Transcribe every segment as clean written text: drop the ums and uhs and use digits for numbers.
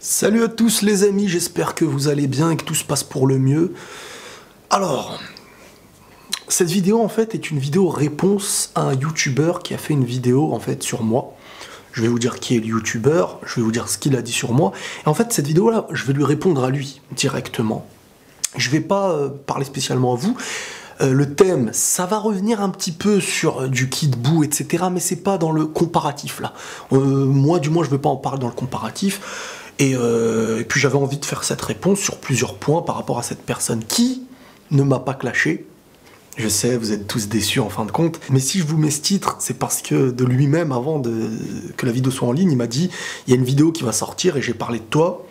Salut à tous les amis, j'espère que vous allez bien et que tout se passe pour le mieux. Alors, cette vidéo en fait est une vidéo réponse à un youtubeur qui a fait une vidéo en fait sur moi. Je vais vous dire qui est le youtubeur, je vais vous dire ce qu'il a dit sur moi. Et en fait cette vidéo là, je vais lui répondre à lui directement. Je vais pas parler spécialement à vous. Le thème, ça va revenir un petit peu sur du Kid Buu, etc. Mais c'est pas dans le comparatif là. Moi du moins je vais pas en parler dans le comparatif. Et puis j'avais envie de faire cette réponse sur plusieurs points par rapport à cette personne qui ne m'a pas clashé. Je sais, vous êtes tous déçus en fin de compte. Mais si je vous mets ce titre, c'est parce que de lui-même, avant que la vidéo soit en ligne, il m'a dit « Il y a une vidéo qui va sortir et j'ai parlé de toi. »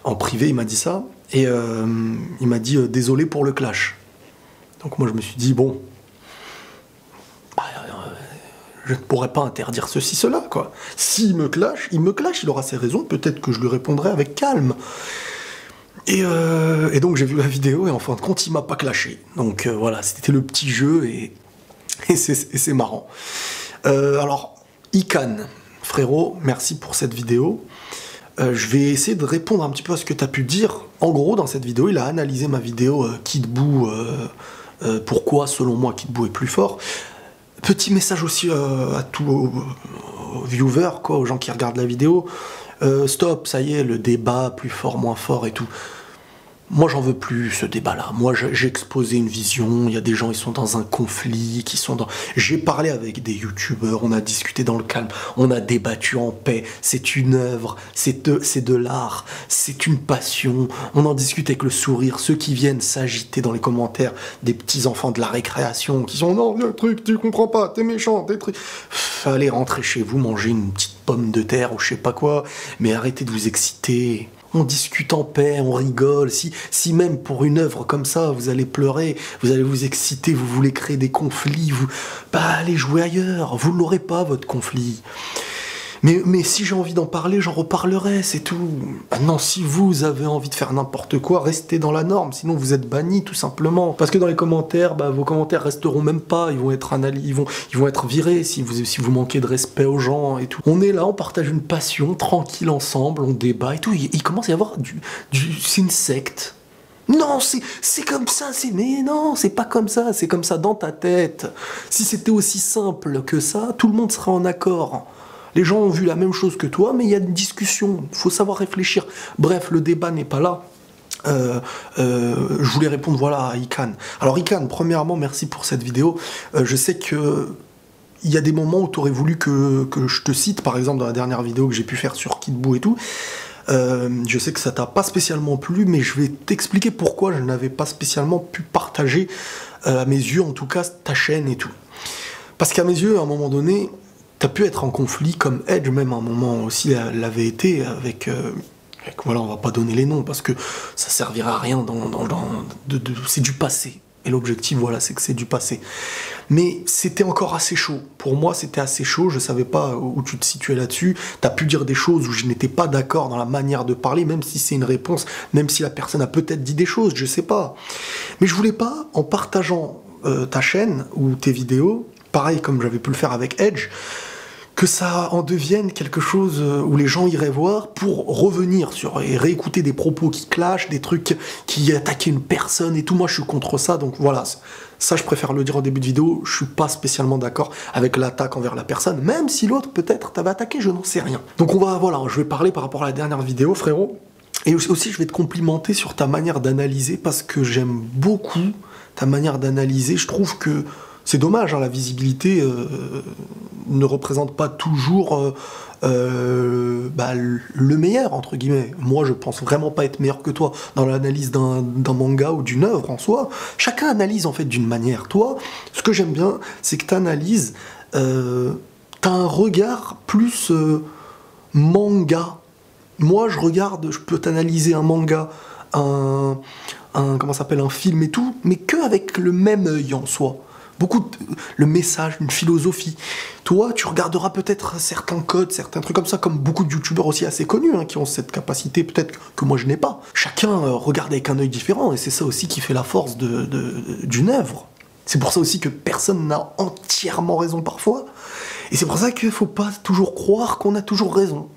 En privé, il m'a dit ça. Et il m'a dit « Désolé pour le clash. » Donc moi je me suis dit « Bon, je ne pourrais pas interdire ceci, cela, quoi. S'il me clash, il aura ses raisons, peut-être que je lui répondrai avec calme. » Et donc j'ai vu la vidéo et en fin de compte il m'a pas clashé. Donc voilà, c'était le petit jeu et c'est marrant. Alors, Ikan, frérot, merci pour cette vidéo. Je vais essayer de répondre un petit peu à ce que tu as pu dire. En gros, dans cette vidéo, il a analysé ma vidéo Kid Buu, pourquoi selon moi Kid Buu est plus fort. Petit message aussi à tous aux viewers, quoi, aux gens qui regardent la vidéo. Stop, ça y est, le débat, plus fort, moins fort et tout. Moi, j'en veux plus, ce débat-là. Moi, j'ai exposé une vision, il y a des gens, ils sont dans un conflit, qui sont dans... J'ai parlé avec des youtubeurs, on a discuté dans le calme, on a débattu en paix, c'est une œuvre, c'est de l'art, c'est une passion, on en discute avec le sourire, ceux qui viennent s'agiter dans les commentaires, des petits-enfants de la récréation, qui sont « Non, le truc, tu comprends pas, t'es méchant, t'es truc... » Allez rentrer chez vous, manger une petite pomme de terre ou je sais pas quoi, mais arrêtez de vous exciter. On discute en paix, on rigole. Si même pour une œuvre comme ça, vous allez pleurer, vous allez vous exciter, vous voulez créer des conflits, bah allez jouer ailleurs, vous ne l'aurez pas votre conflit. Mais si j'ai envie d'en parler, j'en reparlerai, c'est tout. Maintenant, si vous avez envie de faire n'importe quoi, restez dans la norme, sinon vous êtes bannis tout simplement. Parce que dans les commentaires, bah, vos commentaires resteront même pas, ils vont être ils vont être virés si vous manquez de respect aux gens et tout. On est là, on partage une passion, tranquille ensemble, on débat et tout. Il commence à y avoir c'est une secte. Non, c'est comme ça, mais non, c'est pas comme ça, c'est comme ça dans ta tête. Si c'était aussi simple que ça, tout le monde serait en accord. Les gens ont vu la même chose que toi, mais il y a une discussion, il faut savoir réfléchir. Bref, le débat n'est pas là. Je voulais répondre voilà à Ikan. Alors Ikan, premièrement, merci pour cette vidéo. Je sais que il y a des moments où tu aurais voulu que je te cite, par exemple dans la dernière vidéo que j'ai pu faire sur Kid Buu et tout. Je sais que ça t'a pas spécialement plu, mais je vais t'expliquer pourquoi je n'avais pas spécialement pu partager, à mes yeux en tout cas, ta chaîne et tout. Parce qu'à mes yeux, à un moment donné, t'as pu être en conflit, comme Edge même à un moment aussi l'avait été, avec voilà, on va pas donner les noms, parce que ça servira à rien, c'est du passé. Et l'objectif, voilà, c'est que c'est du passé. Mais c'était encore assez chaud. Pour moi, c'était assez chaud, je savais pas où tu te situais là-dessus. T'as pu dire des choses où je n'étais pas d'accord dans la manière de parler, même si c'est une réponse, même si la personne a peut-être dit des choses, je sais pas. Mais je voulais pas, en partageant ta chaîne ou tes vidéos, pareil comme j'avais pu le faire avec Edge, que ça en devienne quelque chose où les gens iraient voir pour revenir sur et réécouter des propos qui clashent, des trucs qui attaquaient une personne et tout. Moi, je suis contre ça, donc voilà. Ça, je préfère le dire au début de vidéo, je suis pas spécialement d'accord avec l'attaque envers la personne, même si l'autre, peut-être, t'avait attaqué, je n'en sais rien. Donc voilà, je vais parler par rapport à la dernière vidéo, frérot. Et aussi, je vais te complimenter sur ta manière d'analyser, parce que j'aime beaucoup ta manière d'analyser. Je trouve que c'est dommage, hein, la visibilité ne représente pas toujours le meilleur, entre guillemets. Moi, je pense vraiment pas être meilleur que toi dans l'analyse d'un manga ou d'une œuvre en soi. Chacun analyse en fait d'une manière. Toi, ce que j'aime bien, c'est que tu analyses, t'as un regard plus manga. Moi, je peux t'analyser un manga, comment ça s'appelle, un film et tout, mais que avec le même œil en soi. Le message, une philosophie. Toi, tu regarderas peut-être certains codes, certains trucs comme ça, comme beaucoup de youtubeurs aussi assez connus, hein, qui ont cette capacité, peut-être que moi je n'ai pas. Chacun regarde avec un œil différent, et c'est ça aussi qui fait la force d'une œuvre. C'est pour ça aussi que personne n'a entièrement raison parfois, et c'est pour ça qu'il ne faut pas toujours croire qu'on a toujours raison.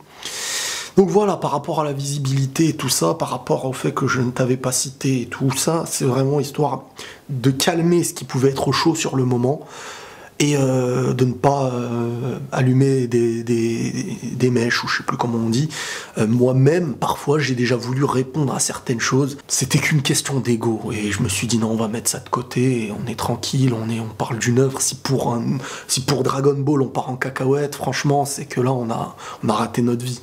Donc voilà, par rapport à la visibilité et tout ça, par rapport au fait que je ne t'avais pas cité et tout ça, c'est vraiment histoire de calmer ce qui pouvait être chaud sur le moment et de ne pas allumer des mèches, ou je sais plus comment on dit. Moi-même, parfois, j'ai déjà voulu répondre à certaines choses. C'était qu'une question d'ego, et je me suis dit non, on va mettre ça de côté, et on est tranquille, on parle d'une œuvre. Si pour Dragon Ball on part en cacahuète, franchement, c'est que là on a raté notre vie.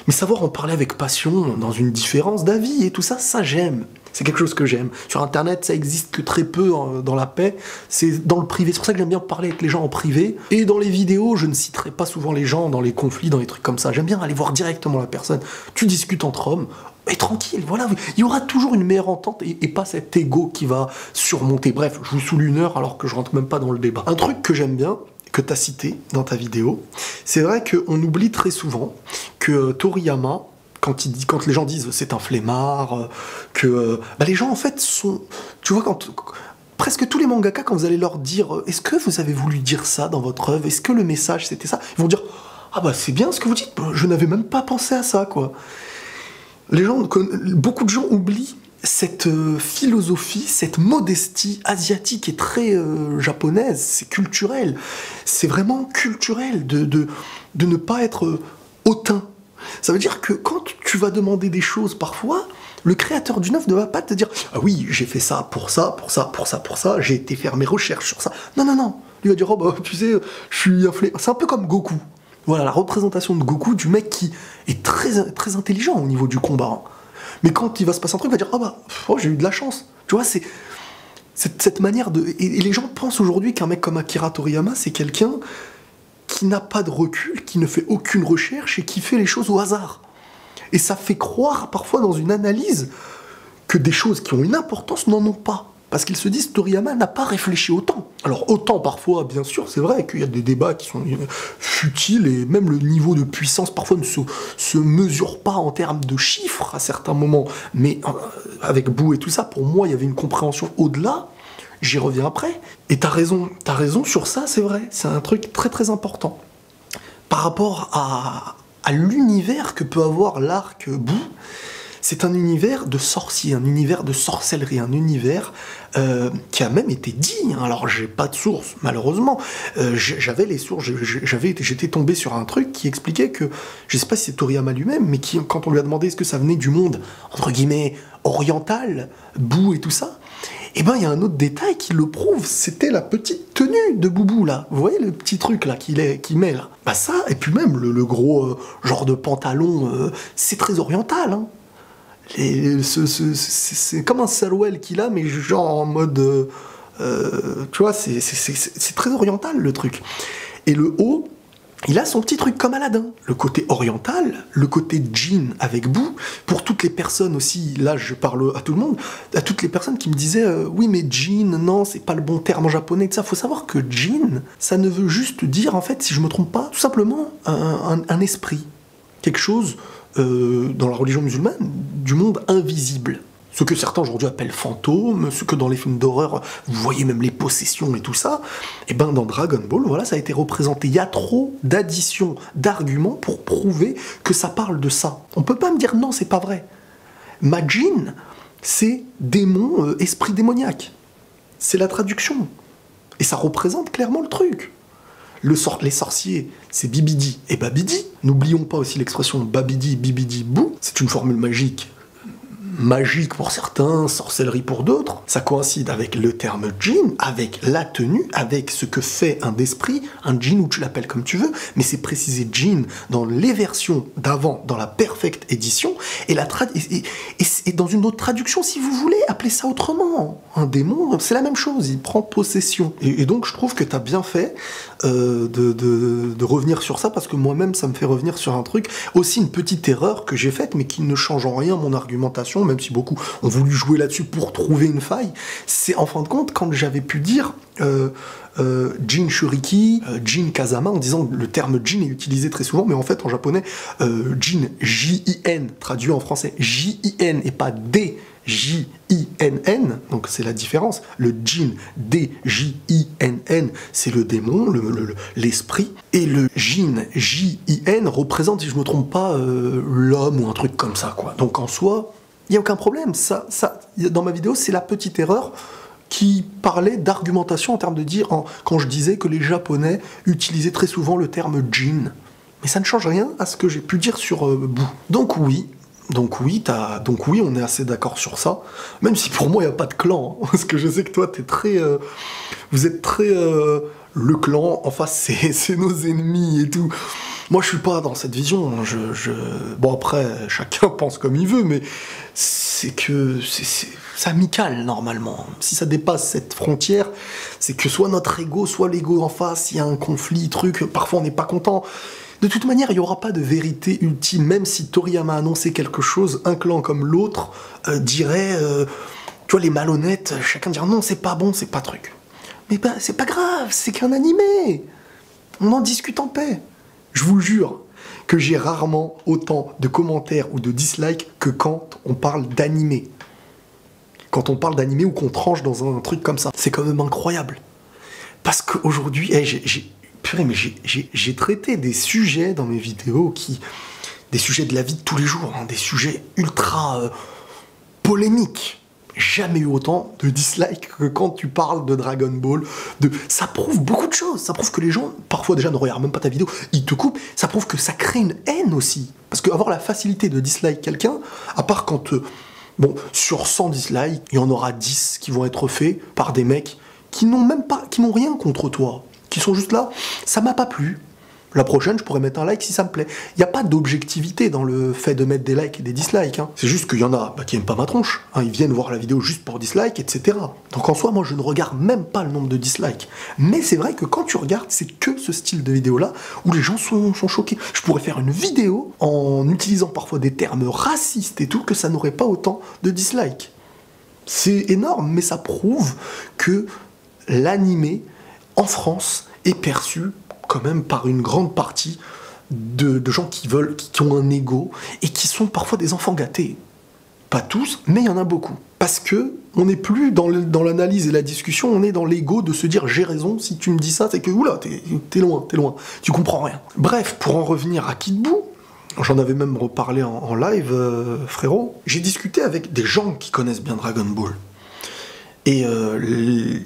Mais savoir en parler avec passion, dans une différence d'avis et tout ça, ça j'aime. C'est quelque chose que j'aime. Sur Internet, ça existe que très peu dans la paix. C'est dans le privé. C'est pour ça que j'aime bien parler avec les gens en privé. Et dans les vidéos, je ne citerai pas souvent les gens dans les conflits, dans les trucs comme ça. J'aime bien aller voir directement la personne. Tu discutes entre hommes. Et tranquille, voilà. Il y aura toujours une meilleure entente et pas cet ego qui va surmonter. Bref, je vous saoule 1 heure alors que je rentre même pas dans le débat. Un truc que j'aime bien, que tu as cité dans ta vidéo, c'est vrai qu'on oublie très souvent que Toriyama, quand les gens disent c'est un flemmard, que les gens en fait sont... Tu vois, presque tous les mangaka, quand vous allez leur dire est-ce que vous avez voulu dire ça dans votre œuvre, est-ce que le message c'était ça, ils vont dire ah bah c'est bien ce que vous dites, je n'avais même pas pensé à ça, quoi. Beaucoup de gens oublient cette philosophie, cette modestie asiatique et très japonaise. C'est culturel, c'est vraiment culturel de ne pas être hautain. Ça veut dire que quand tu vas demander des choses parfois, le créateur d'une œuvre ne va pas te dire « Ah oui, j'ai fait ça pour ça, pour ça, pour ça, pour ça, j'ai été faire mes recherches sur ça. » Non, non, non. Il va dire « Oh bah, tu sais, je suis inflé. » C'est un peu comme Goku. Voilà, la représentation de Goku, du mec qui est très, très intelligent au niveau du combat. Mais quand il va se passer un truc, il va dire « Ah bah, j'ai eu de la chance. » Tu vois, c'est cette manière de... Et les gens pensent aujourd'hui qu'un mec comme Akira Toriyama, c'est quelqu'un qui n'a pas de recul, qui ne fait aucune recherche et qui fait les choses au hasard. Et ça fait croire parfois dans une analyse que des choses qui ont une importance n'en ont pas. Parce qu'ils se disent Toriyama n'a pas réfléchi autant. Alors autant parfois, bien sûr, c'est vrai qu'il y a des débats qui sont futiles et même le niveau de puissance parfois ne se mesure pas en termes de chiffres à certains moments. Mais avec Boo et tout ça, pour moi, il y avait une compréhension au-delà. J'y reviens après. Et t'as raison sur ça, c'est vrai. C'est un truc très très important. Par rapport à l'univers que peut avoir l'arc Boo, c'est un univers de sorciers, un univers de sorcellerie, un univers qui a même été dit. Alors j'ai pas de source, malheureusement. J'avais les sources, j'étais tombé sur un truc qui expliquait que, je sais pas si c'est Toriyama lui-même, mais qui, quand on lui a demandé est-ce que ça venait du monde, entre guillemets, oriental, Boo et tout ça, et ben il y a un autre détail qui le prouve, c'était la petite tenue de Boubou là, vous voyez le petit truc là qu'il met là, bah ça, et puis même le gros genre de pantalon, c'est très oriental, hein. C'est comme un sarouel qu'il a, mais genre en mode tu vois, c'est très oriental le truc. Et le haut, il a son petit truc comme Aladdin. Le côté oriental, le côté djinn avec Boo. Pour toutes les personnes aussi, là je parle à tout le monde, à toutes les personnes qui me disaient oui mais djinn, non c'est pas le bon terme en japonais, tout ça. Faut savoir que djinn, ça ne veut juste dire en fait, si je me trompe pas, tout simplement un esprit. Quelque chose dans la religion musulmane du monde invisible. Ce que certains aujourd'hui appellent fantômes, ce que dans les films d'horreur, vous voyez même les possessions et tout ça, et ben dans Dragon Ball, voilà, ça a été représenté. Il y a trop d'additions, d'arguments pour prouver que ça parle de ça. On peut pas me dire non, c'est pas vrai. Majin, c'est démon, esprit démoniaque. C'est la traduction. Et ça représente clairement le truc. Les sorciers, c'est Bibidi et Babidi. N'oublions pas aussi l'expression Babidi, Bibidi, Boo. C'est une formule magique pour certains, sorcellerie pour d'autres. Ça coïncide avec le terme djinn, avec la tenue, avec ce que fait un esprit, un djinn, ou tu l'appelles comme tu veux, mais c'est précisé djinn dans les versions d'avant, dans la perfecte édition, et dans une autre traduction, si vous voulez, appelez ça autrement. Un démon, c'est la même chose, il prend possession. Et donc je trouve que tu as bien fait de revenir sur ça, parce que moi-même ça me fait revenir sur un truc, aussi une petite erreur que j'ai faite, mais qui ne change en rien mon argumentation, même si beaucoup ont voulu jouer là-dessus pour trouver une faille. C'est en fin de compte quand j'avais pu dire Jin Shuriki, Jin Kazama, en disant que le terme Jin est utilisé très souvent, mais en fait en japonais Jin, J-I-N, traduit en français J-I-N et pas D, D-J-I-N-N, donc c'est la différence. Le djinn, D-J-I-N-N, c'est le démon, l'esprit. Et le jinn, J-I-N, représente, si je ne me trompe pas, l'homme ou un truc comme ça, quoi. Donc en soi, il n'y a aucun problème. Dans ma vidéo, c'est la petite erreur qui parlait d'argumentation en termes de dire, quand je disais que les Japonais utilisaient très souvent le terme djinn. Mais ça ne change rien à ce que j'ai pu dire sur Boo. Donc oui, on est assez d'accord sur ça. Même si pour moi, il n'y a pas de clan. Hein, parce que je sais que toi, vous êtes très... le clan, en face, c'est nos ennemis et tout. Moi, je suis pas dans cette vision. Bon, après, chacun pense comme il veut, mais c'est amical, normalement. Si ça dépasse cette frontière, c'est que soit notre ego, soit l'ego en face, il y a un conflit, parfois on n'est pas content. De toute manière, il n'y aura pas de vérité ultime, même si Toriyama a annoncé quelque chose, un clan comme l'autre dirait, tu vois, les malhonnêtes, chacun dirait non, c'est pas bon, c'est pas truc. Mais ben, c'est pas grave, c'est qu'un animé. On en discute en paix. Je vous jure que j'ai rarement autant de commentaires ou de dislikes que quand on parle d'animé. Quand on parle d'animé ou qu'on tranche dans un truc comme ça. C'est quand même incroyable. Parce qu'aujourd'hui, j'ai traité des sujets dans mes vidéos des sujets de la vie de tous les jours, hein, des sujets ultra polémiques. Jamais eu autant de dislikes que quand tu parles de Dragon Ball. Ça prouve beaucoup de choses. Ça prouve que les gens, parfois déjà, ne regardent même pas ta vidéo, ils te coupent. Ça prouve que ça crée une haine aussi. Parce qu'avoir la facilité de dislike quelqu'un, à part quand... bon, sur 100 dislikes, il y en aura 10 qui vont être faits par des mecs qui n'ont rien contre toi. Qui sont juste là, ça m'a pas plu. La prochaine, je pourrais mettre un like si ça me plaît. Il n'y a pas d'objectivité dans le fait de mettre des likes et des dislikes. Hein. C'est juste qu'il y en a qui n'aiment pas ma tronche. Hein. Ils viennent voir la vidéo juste pour dislike, etc. Donc en soi, moi, je ne regarde même pas le nombre de dislikes. Mais c'est vrai que quand tu regardes, c'est que ce style de vidéo-là où les gens sont choqués. Je pourrais faire une vidéo en utilisant parfois des termes racistes et tout, que ça n'aurait pas autant de dislikes. C'est énorme, mais ça prouve que l'animé, en France, est perçu quand même par une grande partie de gens qui ont un ego et qui sont parfois des enfants gâtés. Pas tous, mais il y en a beaucoup. Parce que on n'est plus dans l'analyse et la discussion, on est dans l'ego de se dire j'ai raison, si tu me dis ça, c'est que oula, t'es loin, tu comprends rien. Bref, pour en revenir à Kid Boo, j'en avais même reparlé en live, frérot, j'ai discuté avec des gens qui connaissent bien Dragon Ball. Et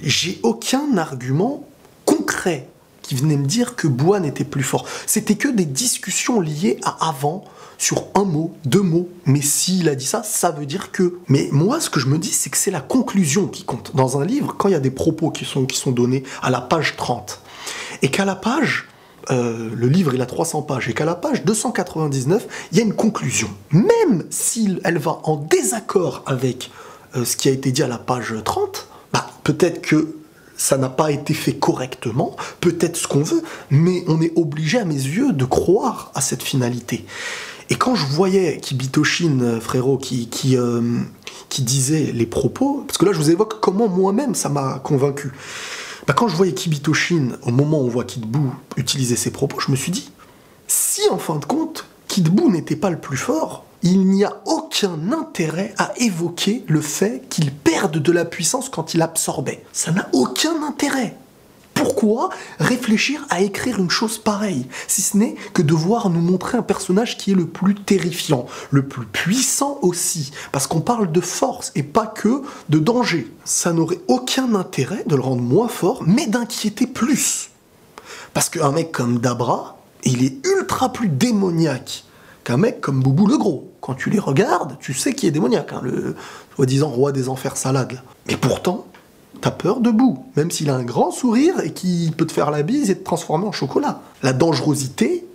j'ai aucun argument concret qui venait me dire que Boo était plus fort. C'était que des discussions liées à avant, sur un mot, 2 mots. Mais s'il a dit ça, ça veut dire que... Mais moi, ce que je me dis, c'est que c'est la conclusion qui compte. Dans un livre, quand il y a des propos qui sont donnés à la page 30, et qu'à la page... le livre, il a 300 pages, et qu'à la page 299, il y a une conclusion. Même si elle va en désaccord avec ce qui a été dit à la page 30, bah, peut-être que ça n'a pas été fait correctement, peut-être ce qu'on veut, mais on est obligé, à mes yeux, de croire à cette finalité. Et quand je voyais Kibitoshin, frérot, qui disait les propos, parce que là, je vous évoque comment moi-même ça m'a convaincu. Bah, quand je voyais Kibitoshin, au moment où on voit Kid Boo utiliser ses propos, je me suis dit, si en fin de compte, Kid Boo n'était pas le plus fort, il n'y a aucun intérêt à évoquer le fait qu'il perde de la puissance quand il absorbait. Ça n'a aucun intérêt. Pourquoi réfléchir à écrire une chose pareille, si ce n'est que devoir nous montrer un personnage qui est le plus terrifiant, le plus puissant aussi, parce qu'on parle de force et pas que de danger. Ça n'aurait aucun intérêt de le rendre moins fort, mais d'inquiéter plus. Parce qu'un mec comme Dabra, il est ultra plus démoniaque qu'un mec comme Boubou le Gros. Quand tu les regardes, tu sais qui est démoniaque, hein, le soi-disant roi des enfers salades. Là. Mais pourtant, t'as peur de Boo, même s'il a un grand sourire et qu'il peut te faire la bise et te transformer en chocolat. La dangerosité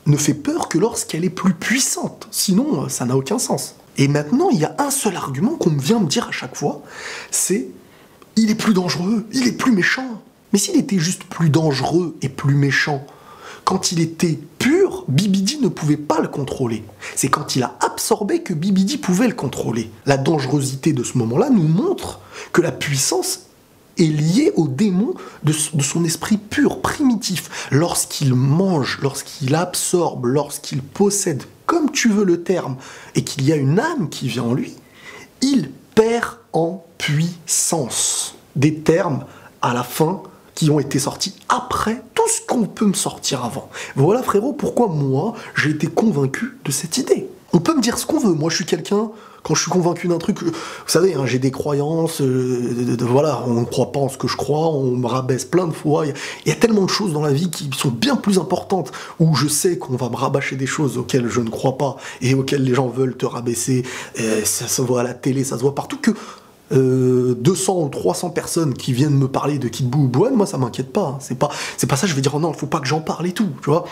ne fait peur que lorsqu'elle est plus puissante, sinon ça n'a aucun sens. Et maintenant, il y a un seul argument qu'on vient me dire à chaque fois, c'est « il est plus dangereux, il est plus méchant ». Mais s'il était juste plus dangereux et plus méchant, quand il était pur, Bibidi ne pouvait pas le contrôler. C'est quand il a absorbé que Bibidi pouvait le contrôler. La dangerosité de ce moment-là nous montre que la puissance est liée au démon de son esprit pur, primitif. Lorsqu'il mange, lorsqu'il absorbe, lorsqu'il possède, comme tu veux le terme, et qu'il y a une âme qui vient en lui, il perd en puissance. Des termes à la fin qui ont été sortis après tout ce qu'on peut me sortir avant. Voilà frérot pourquoi moi j'ai été convaincu de cette idée. On peut me dire ce qu'on veut, moi je suis quelqu'un, quand je suis convaincu d'un truc, vous savez, hein, j'ai des croyances, voilà, on ne croit pas en ce que je crois, on me rabaisse plein de fois, il y a tellement de choses dans la vie qui sont bien plus importantes, où je sais qu'on va me rabâcher des choses auxquelles je ne crois pas, et auxquelles les gens veulent te rabaisser, ça se voit à la télé, ça se voit partout, que 200 ou 300 personnes qui viennent me parler de Kid Buu ou Bouane, moi ça m'inquiète pas, c'est pas ça, je vais dire oh non, il faut pas que j'en parle et tout, tu vois.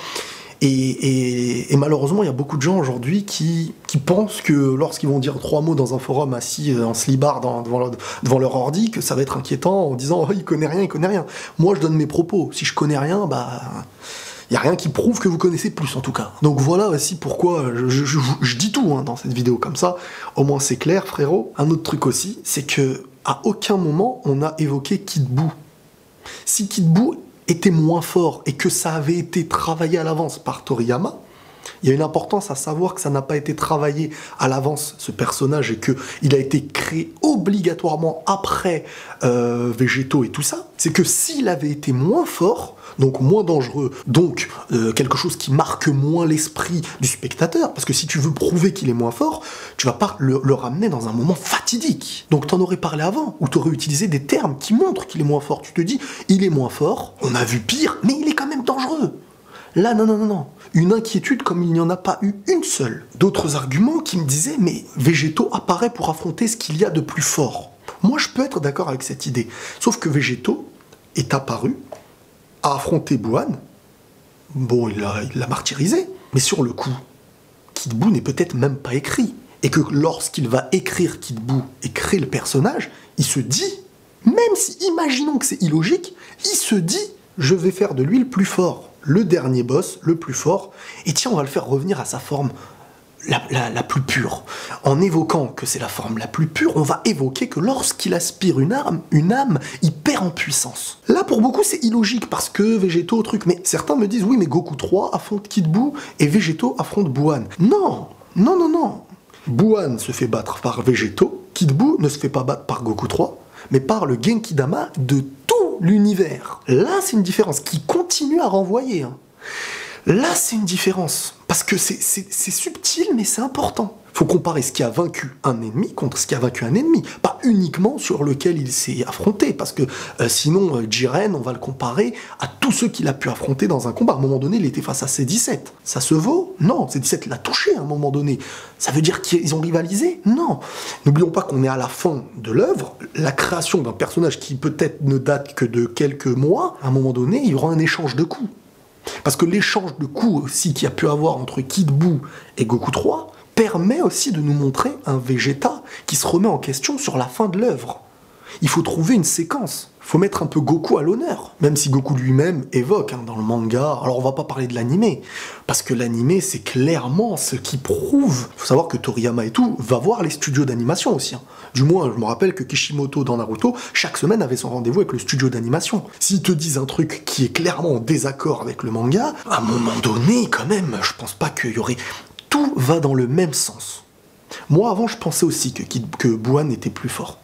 Et malheureusement, il y a beaucoup de gens aujourd'hui qui pensent que lorsqu'ils vont dire 3 mots dans un forum assis en slibard devant leur ordi, que ça va être inquiétant en disant oh, il connaît rien. Moi, je donne mes propos. Si je connais rien, bah il n'y a rien qui prouve que vous connaissez plus en tout cas. Donc voilà aussi pourquoi je dis tout hein, dans cette vidéo comme ça. Au moins c'est clair, frérot. Un autre truc aussi, c'est que à aucun moment on a évoqué Kid Buu. Si Kid Buu était moins fort et que ça avait été travaillé à l'avance par Toriyama, il y a une importance à savoir que ça n'a pas été travaillé à l'avance, ce personnage, et qu'il a été créé obligatoirement après Végétaux et tout ça. C'est que s'il avait été moins fort, donc moins dangereux, donc quelque chose qui marque moins l'esprit du spectateur, parce que si tu veux prouver qu'il est moins fort, tu vas pas le ramener dans un moment fatidique. Donc t'en aurais parlé avant, ou t'aurais utilisé des termes qui montrent qu'il est moins fort. Tu te dis, il est moins fort, on a vu pire, mais il est quand même dangereux. Là, non. Une inquiétude comme il n'y en a pas eu une seule. D'autres arguments qui me disaient, mais Végétaux apparaît pour affronter ce qu'il y a de plus fort. Moi, je peux être d'accord avec cette idée. Sauf que Végétaux est apparu, a affronté Bouane. Bon, il l'a martyrisé. Mais sur le coup, Kid Buu n'est peut-être même pas écrit. Et que lorsqu'il va écrire Kid Buu et créer le personnage, il se dit, même si, imaginons que c'est illogique, il se dit, je vais faire de lui le plus fort. Le dernier boss, le plus fort, et tiens, on va le faire revenir à sa forme la plus pure. En évoquant que c'est la forme la plus pure, on va évoquer que lorsqu'il aspire une âme, il perd en puissance. Là, pour beaucoup, c'est illogique, parce que Végétaux, truc, mais certains me disent, oui, mais Goku 3 affronte Kid Buu, et Végétaux affronte Bouane. Non. Bouane se fait battre par Végétaux, Kid Buu ne se fait pas battre par Goku 3, mais par le Genki-Dama de tout l'univers. Là, c'est une différence qui continue à renvoyer. Hein. Là, c'est une différence. Parce que c'est subtil, mais c'est important. Faut comparer ce qui a vaincu un ennemi contre ce qui a vaincu un ennemi. Pas uniquement sur lequel il s'est affronté. Parce que sinon, Jiren, on va le comparer à tous ceux qu'il a pu affronter dans un combat. À un moment donné, il était face à C17. Ça se vaut? Non. C17 l'a touché à un moment donné. Ça veut dire qu'ils ont rivalisé? Non. N'oublions pas qu'on est à la fin de l'œuvre. La création d'un personnage qui peut-être ne date que de quelques mois, à un moment donné, il y aura un échange de coups. Parce que l'échange de coups aussi qu'il y a pu avoir entre Kid Buu et Goku 3 permet aussi de nous montrer un Vegeta qui se remet en question sur la fin de l'œuvre. Il faut trouver une séquence. Il faut mettre un peu Goku à l'honneur. Même si Goku lui-même évoque dans le manga. Alors on va pas parler de l'animé. Parce que l'animé c'est clairement ce qui prouve. Il faut savoir que Toriyama et tout va voir les studios d'animation aussi. Du moins, je me rappelle que Kishimoto dans Naruto, chaque semaine avait son rendez-vous avec le studio d'animation. S'ils te disent un truc qui est clairement en désaccord avec le manga, à un moment donné, quand même, je pense pas qu'il y aurait... Tout va dans le même sens. Moi, avant, je pensais aussi que Bouane était plus fort.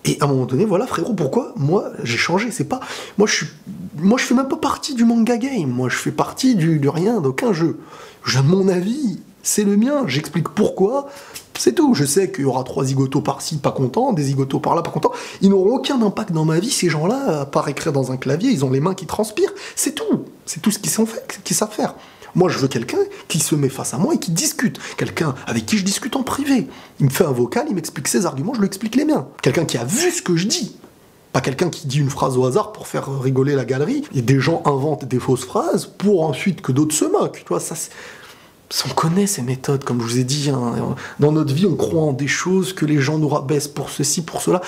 Et à un moment donné, voilà, frérot, pourquoi moi, j'ai changé, c'est pas... Moi, je fais même pas partie du manga game. Moi, je fais partie du rien, d'aucun jeu. Je donne mon avis, c'est le mien, j'explique pourquoi... C'est tout, je sais qu'il y aura 3 zigotos par-ci pas contents, des zigotos par-là pas contents. Ils n'auront aucun impact dans ma vie, ces gens-là, à part écrire dans un clavier, ils ont les mains qui transpirent. C'est tout ce qu'ils savent faire. Moi, je veux quelqu'un qui se met face à moi et qui discute. Quelqu'un avec qui je discute en privé. Il me fait un vocal, il m'explique ses arguments, je lui explique les miens. Quelqu'un qui a vu ce que je dis. Pas quelqu'un qui dit une phrase au hasard pour faire rigoler la galerie. Et des gens inventent des fausses phrases pour ensuite que d'autres se moquent. Tu vois, ça... On connaît ces méthodes, comme je vous ai dit, hein. Dans notre vie, on croit en des choses que les gens nous rabaissent pour ceci, pour cela.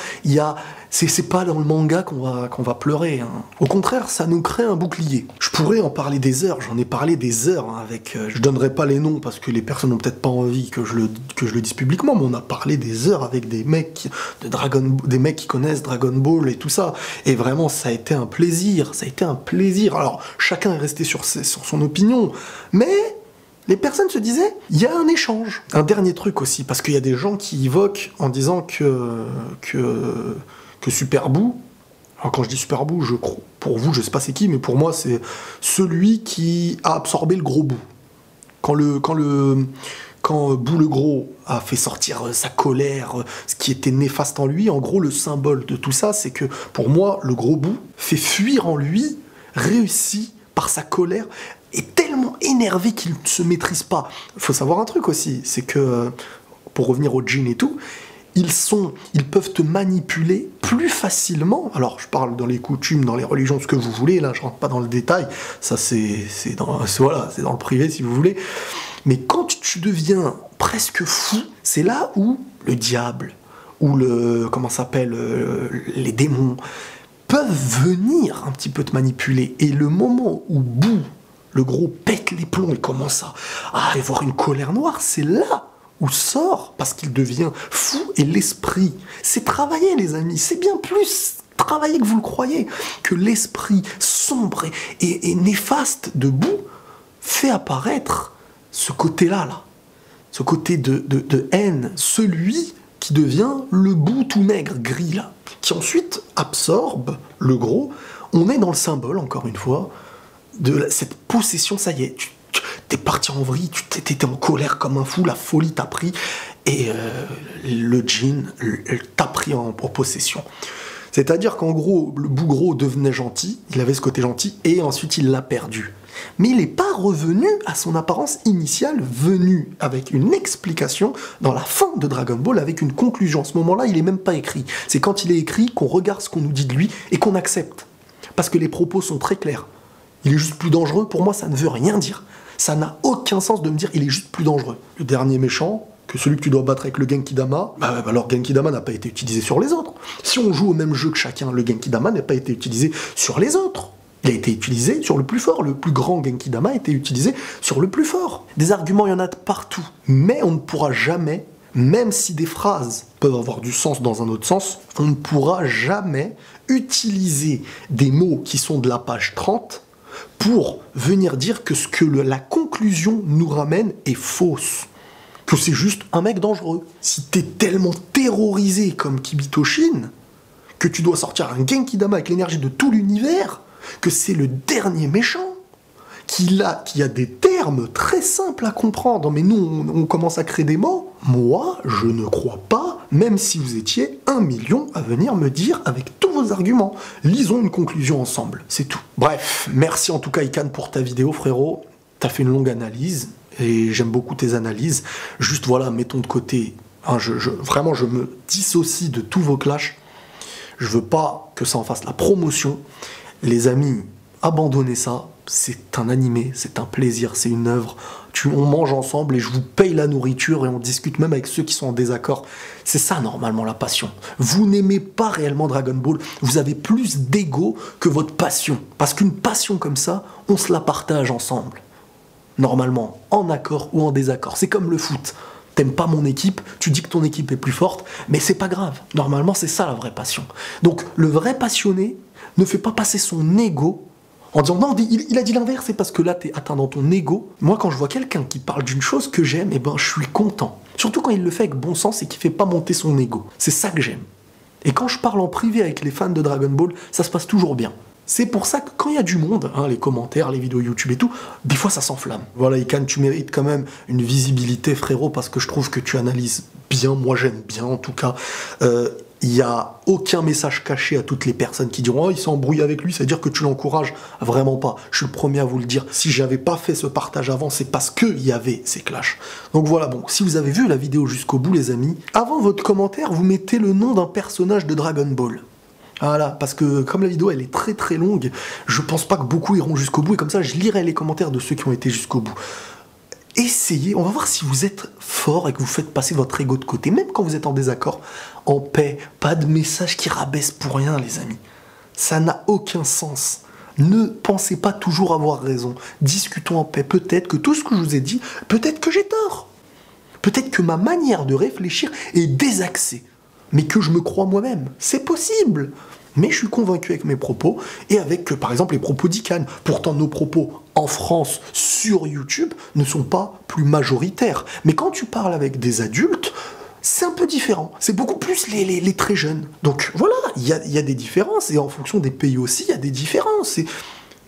C'est pas dans le manga qu'on va pleurer. Hein. Au contraire, ça nous crée un bouclier. Je pourrais en parler des heures, j'en ai parlé des heures hein, avec... je donnerai pas les noms parce que les personnes n'ont peut-être pas envie que je le dise publiquement, mais on a parlé des heures avec des mecs des mecs qui connaissent Dragon Ball et tout ça. Et vraiment, ça a été un plaisir, Alors, chacun est resté sur son opinion, mais... Les personnes se disaient, il y a un échange. Un dernier truc aussi, parce qu'il y a des gens qui évoquent en disant que Superbou, alors quand je dis Superbou, je crois, pour vous, je sais pas c'est qui, mais pour moi, c'est celui qui a absorbé le gros bout. Quand Bou le Gros a fait sortir sa colère, ce qui était néfaste en lui, en gros, le symbole de tout ça, c'est que, pour moi, le gros Bou fait fuir en lui, réussit par sa colère, est tellement énervé qu'il ne se maîtrise pas. Il faut savoir un truc aussi, c'est que, pour revenir au djinn et tout, ils peuvent te manipuler plus facilement. Alors, je parle dans les coutumes, dans les religions, ce que vous voulez, là, je rentre pas dans le détail, ça c'est dans le privé si vous voulez. Mais quand tu deviens presque fou, c'est là où le diable, ou les démons, peuvent venir un petit peu te manipuler. Et le moment où Bou, le gros, pète les plombs et commence à avoir une colère noire, c'est là où sort, parce qu'il devient fou, et l'esprit. C'est travaillé, les amis, c'est bien plus travaillé que vous le croyez, que l'esprit sombre et néfaste de Bou fait apparaître ce côté-là, ce côté de haine, celui qui devient le Bou tout maigre, gris, là, qui ensuite absorbe le gros. On est dans le symbole, encore une fois, de cette possession, ça y est, t'es parti en vrille, t'étais en colère comme un fou, la folie t'a pris, et le djinn t'a pris en possession. C'est-à-dire qu'en gros, le Bou gros devenait gentil, il avait ce côté gentil, et ensuite il l'a perdu. Mais il n'est pas revenu à son apparence initiale, venu avec une explication dans la fin de Dragon Ball, avec une conclusion. À ce moment-là, il n'est même pas écrit. C'est quand il est écrit qu'on regarde ce qu'on nous dit de lui et qu'on accepte. Parce que les propos sont très clairs. Il est juste plus dangereux, pour moi, ça ne veut rien dire. Ça n'a aucun sens de me dire il est juste plus dangereux. Le dernier méchant, que celui que tu dois battre avec le Genki-Dama, alors Genki-Dama n'a pas été utilisé sur les autres. Si on joue au même jeu que chacun, le Genki-Dama n'a pas été utilisé sur les autres. Il a été utilisé sur le plus fort. Le plus grand Genki-Dama a été utilisé sur le plus fort. Des arguments, il y en a de partout. Mais on ne pourra jamais, même si des phrases peuvent avoir du sens dans un autre sens, on ne pourra jamais utiliser des mots qui sont de la page 30 pour venir dire que ce que la conclusion nous ramène est fausse. Que c'est juste un mec dangereux. Si t'es tellement terrorisé comme Kibitoshin, que tu dois sortir un Genki-Dama avec l'énergie de tout l'univers, que c'est le dernier méchant, qui a des termes très simples à comprendre, mais nous, on commence à créer des mots. Moi, je ne crois pas, même si vous étiez 1 million à venir me dire avec tous vos arguments. Lisons une conclusion ensemble, c'est tout. Bref, merci en tout cas Ikan pour ta vidéo, frérot. T'as fait une longue analyse, et j'aime beaucoup tes analyses. Juste voilà, mettons de côté, hein, vraiment je me dissocie de tous vos clashs. Je veux pas que ça en fasse la promotion. Les amis, abandonnez ça, c'est un animé, c'est un plaisir, c'est une œuvre. On mange ensemble et je vous paye la nourriture et on discute même avec ceux qui sont en désaccord. C'est ça normalement la passion. Vous n'aimez pas réellement Dragon Ball, vous avez plus d'ego que votre passion. Parce qu'une passion comme ça, on se la partage ensemble. Normalement, en accord ou en désaccord. C'est comme le foot. T'aimes pas mon équipe, tu dis que ton équipe est plus forte, mais c'est pas grave. Normalement, c'est ça la vraie passion. Donc, le vrai passionné ne fait pas passer son ego en disant non, il a dit l'inverse, c'est parce que là, t'es atteint dans ton ego. Moi, quand je vois quelqu'un qui parle d'une chose que j'aime, eh ben, je suis content. Surtout quand il le fait avec bon sens et qu'il fait pas monter son ego. C'est ça que j'aime. Et quand je parle en privé avec les fans de Dragon Ball, ça se passe toujours bien. C'est pour ça que quand il y a du monde, hein, les commentaires, les vidéos YouTube et tout, des fois ça s'enflamme. Voilà, Ikan, tu mérites quand même une visibilité, frérot, parce que je trouve que tu analyses bien, moi j'aime bien en tout cas. Il n'y a aucun message caché à toutes les personnes qui diront « Oh, il s'est embrouillé avec lui », c'est-à-dire que tu l'encourages. Vraiment pas. Je suis le premier à vous le dire. Si j'avais pas fait ce partage avant, c'est parce qu'il y avait ces clashs. Donc voilà, bon, si vous avez vu la vidéo jusqu'au bout, les amis, avant votre commentaire, vous mettez le nom d'un personnage de Dragon Ball. Voilà, parce que comme la vidéo elle est très très longue, je pense pas que beaucoup iront jusqu'au bout, et comme ça je lirai les commentaires de ceux qui ont été jusqu'au bout. Essayez, on va voir si vous êtes fort et que vous faites passer votre ego de côté, même quand vous êtes en désaccord, en paix, pas de message qui rabaisse pour rien les amis. Ça n'a aucun sens. Ne pensez pas toujours avoir raison. Discutons en paix. Peut-être que tout ce que je vous ai dit, peut-être que j'ai tort. Peut-être que ma manière de réfléchir est désaxée. Mais que je me crois moi-même. C'est possible. Mais je suis convaincu avec mes propos et avec, par exemple, les propos d'Ikan. Pourtant, nos propos en France sur YouTube ne sont pas plus majoritaires. Mais quand tu parles avec des adultes, c'est un peu différent. C'est beaucoup plus les très jeunes. Donc voilà, il y a des différences. Et en fonction des pays aussi, il y a des différences.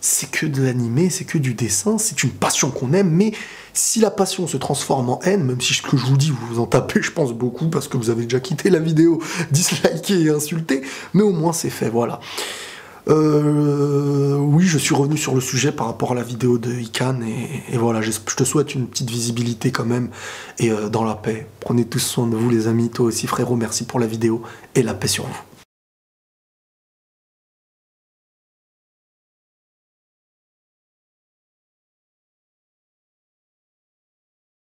C'est que de l'animé, c'est que du dessin, c'est une passion qu'on aime. Mais si la passion se transforme en haine, même si ce que je vous dis, vous vous en tapez, je pense, beaucoup, parce que vous avez déjà quitté la vidéo, disliké et insulté, mais au moins c'est fait, voilà. Oui, je suis revenu sur le sujet par rapport à la vidéo de Ikan, et voilà, je te souhaite une petite visibilité quand même, et dans la paix. Prenez tous soin de vous les amis, toi aussi frérot, merci pour la vidéo, et la paix sur vous.